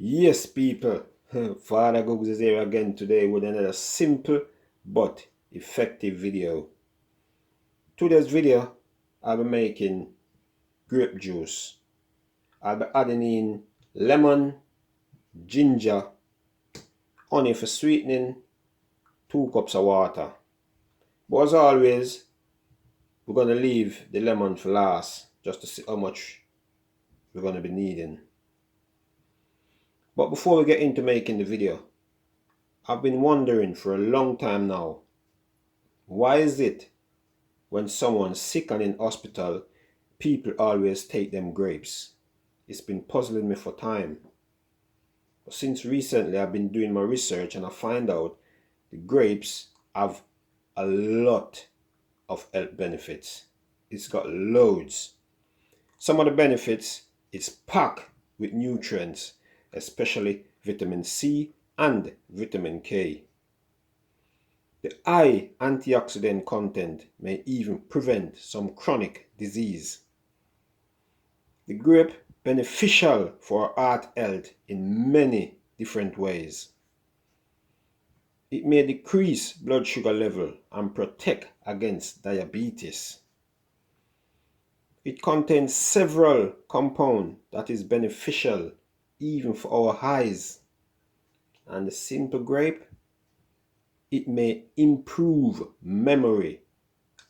Yes, people, FadaGugs is here again today with another simple but effective video. Today's video, I'll be making grape juice. I'll be adding in lemon, ginger, honey for sweetening, 2 cups of water. But as always, we're going to leave the lemon for last just to see how much we're going to be needing. But before we get into making the video, I've been wondering for a long time now, why is it when someone's sick and in hospital, people always take them grapes? It's been puzzling me for time. But since recently I've been doing my research and I find out the grapes have a lot of health benefits. It's got loads. Some of the benefits, it's packed with nutrients, especially vitamin C and vitamin K. The high antioxidant content may even prevent some chronic disease. The grape beneficial for heart health in many different ways. It may decrease blood sugar level and protect against diabetes. It contains several compounds that is beneficial even for our eyes. And the simple grape, it may improve memory,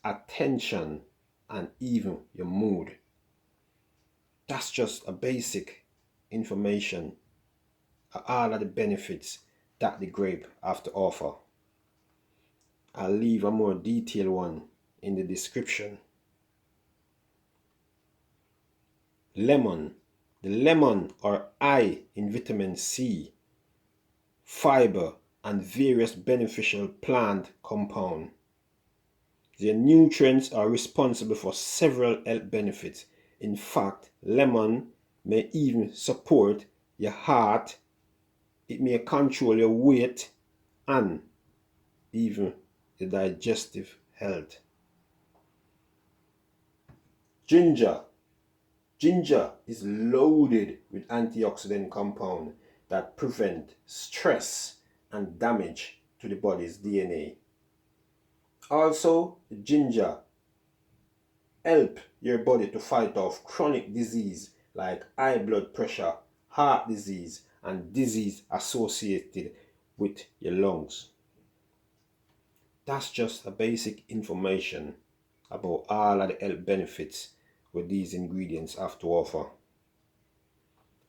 attention, and even your mood. That's just a basic information of all of the benefits that the grape have to offer. I'll leave a more detailed one in the description. Lemon. The lemon are high in vitamin C, fiber, and various beneficial plant compounds. Their nutrients are responsible for several health benefits. In fact, lemon may even support your heart, it may control your weight, and even the digestive health. Ginger. Ginger is loaded with antioxidant compounds that prevent stress and damage to the body's DNA. Also, ginger help your body to fight off chronic disease like high blood pressure, heart disease, and disease associated with your lungs. That's just a basic information about all of the health benefits what these ingredients have to offer.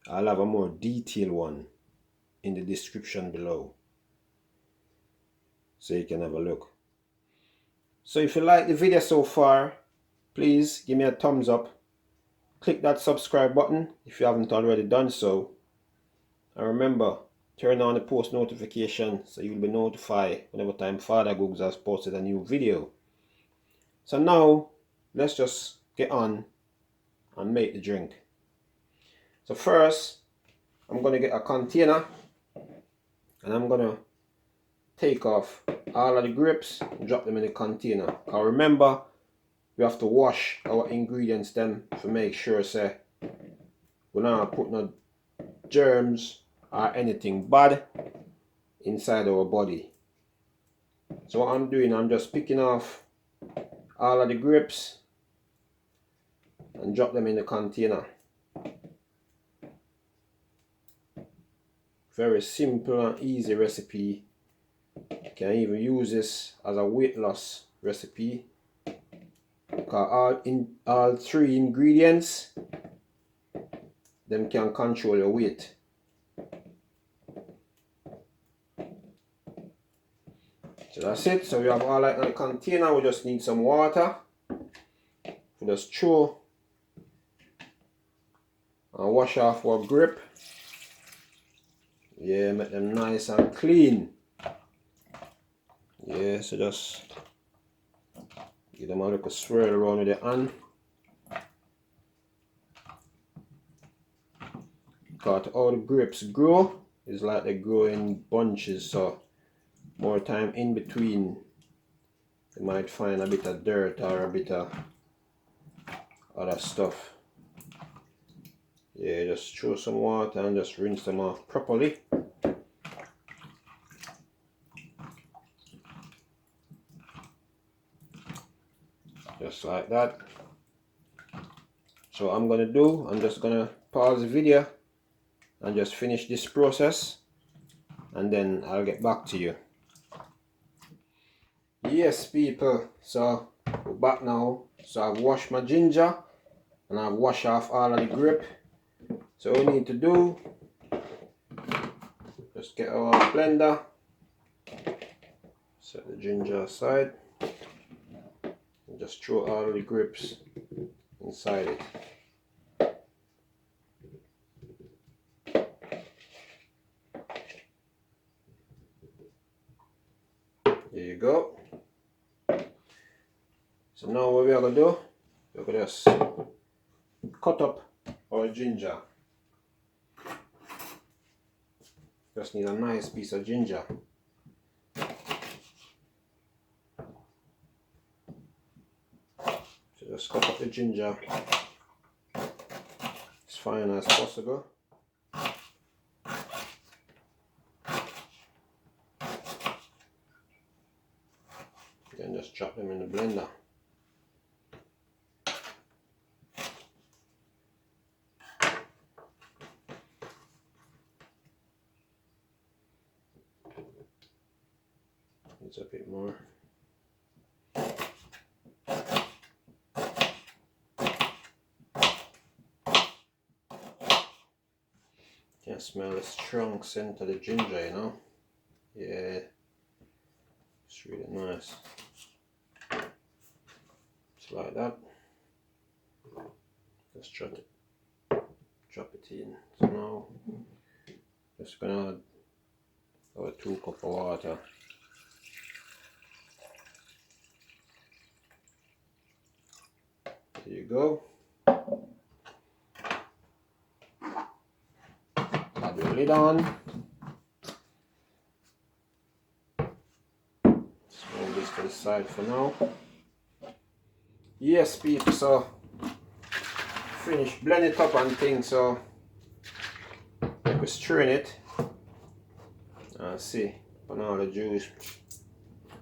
I'll have a more detailed one in the description below so you can have a look. So if you like the video so far, please give me a thumbs up. Click that subscribe button if you haven't already done so. And remember, turn on the post notification so you'll be notified whenever time FadaGugs has posted a new video. So now, let's just get on and make the drink. So first, I'm going to get a container and I'm going to take off all of the grapes and drop them in the container. Now remember, we have to wash our ingredients then to make sure say we're not putting no germs or anything bad inside our body. So what I'm doing, I'm just picking off all of the grapes and drop them in the container. Very simple and easy recipe. You can even use this as a weight loss recipe because all 3 ingredients them can control your weight. So that's it. So we have all that in the container. We just need some water. We just throw and wash off our grape. Yeah, make them nice and clean. Yeah, so just give them a little swirl around with your hand. Because all the grapes grow is like they grow in bunches, so more time in between you might find a bit of dirt or a bit of other stuff. Yeah, just throw some water and just rinse them off properly. Just like that. So I'm just gonna pause the video and just finish this process, and then I'll get back to you. Yes people, so we're back now. So I've washed my ginger and I've washed off all of the grip. So we need to do, just get our blender, set the ginger aside, and just throw all of the grips inside it. There you go. So now what we are going to do, we're going to just cut up our ginger. Just need a nice piece of ginger. So just cut up the ginger as fine as possible. Then just chop them in the blender. Needs a bit more. Can smell the strong scent of the ginger, you know? Yeah, it's really nice. Just like that. Just drop it in. So now, just gonna add our 2 cups of water. There you go. Add the lid on. Just move this to the side for now. Yes people, so finish blend it up and things, so we strain it and see on all the juice.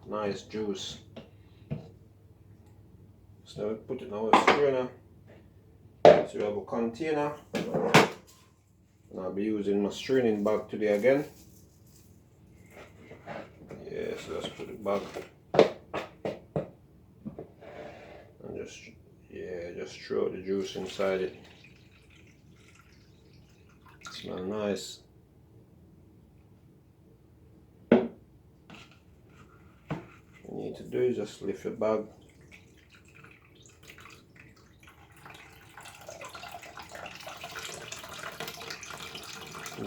Nice juice. So now we put it in our strainer. So we have a container, and I'll be using my straining bag today again. Yeah, so let's put the bag and just throw the juice inside it. Smells nice. What you need to do is just lift the bag.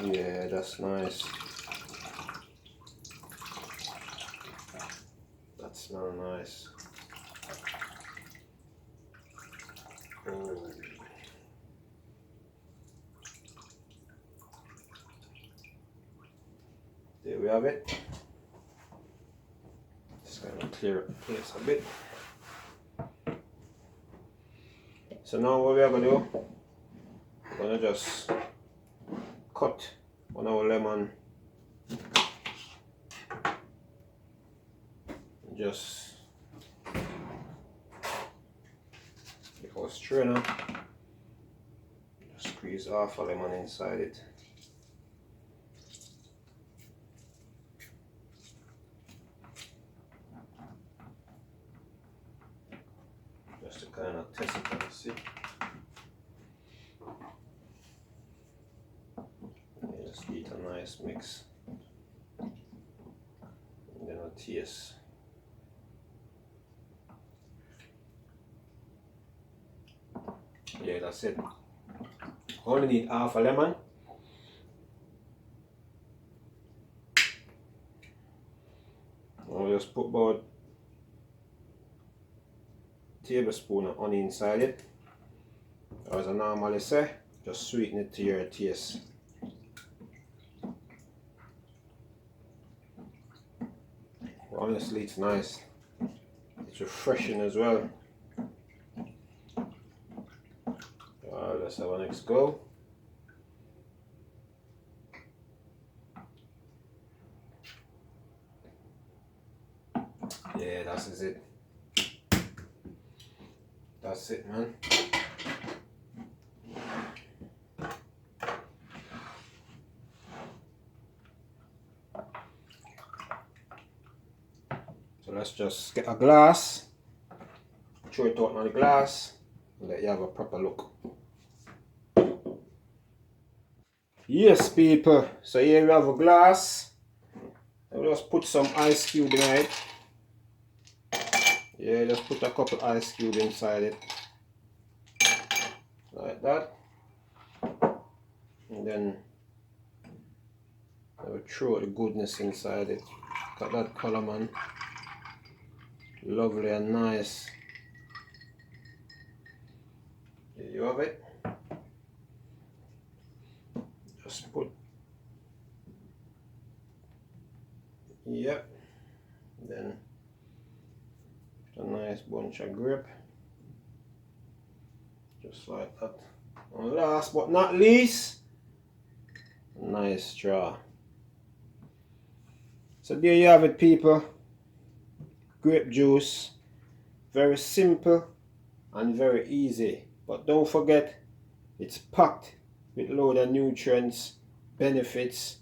Yeah, that's nice. That smells nice. Oh. There we have it. Just gonna clear up the place a bit. So now what we are gonna do, we're gonna just cut on our lemon. Just take our strainer, just squeeze off a lemon inside it. Just to kind of test it and see. And just eat a nice mix. And then a taste. Yeah, that's it. Only need half a lemon. I'll just put about a tablespoon of honey inside it. As I normally say, just sweeten it to your taste. Honestly, it's nice. It's refreshing as well. Let's have a next go. Yeah, that's it. That's it, man. So let's just get a glass, throw it out on the glass, and let you have a proper look. Yes, people. So here we have a glass. I'll just put some ice cube in it. Yeah, just put a couple ice cubes inside it. Like that. And then I will throw the goodness inside it. Got that color, man. Lovely and nice. Here you have it. Just put. Yep. Then a nice bunch of grape. Just like that. And last but not least, a nice straw. So there you have it, people. Grape juice. Very simple and very easy. But don't forget, it's packed with load of nutrients, benefits,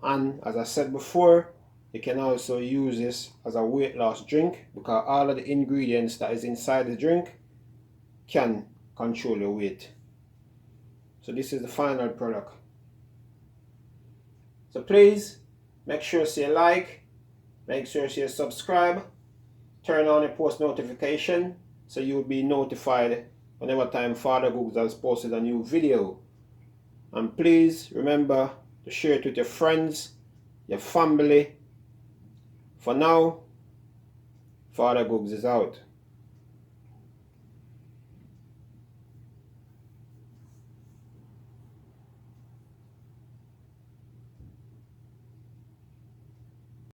and as I said before, you can also use this as a weight loss drink because all of the ingredients that is inside the drink can control your weight. So this is the final product. So please make sure you like, make sure you subscribe, turn on the post notification so you will be notified whenever time FadaGugs has posted a new video. And please remember to share it with your friends, your family. For now, FadaGugs is out.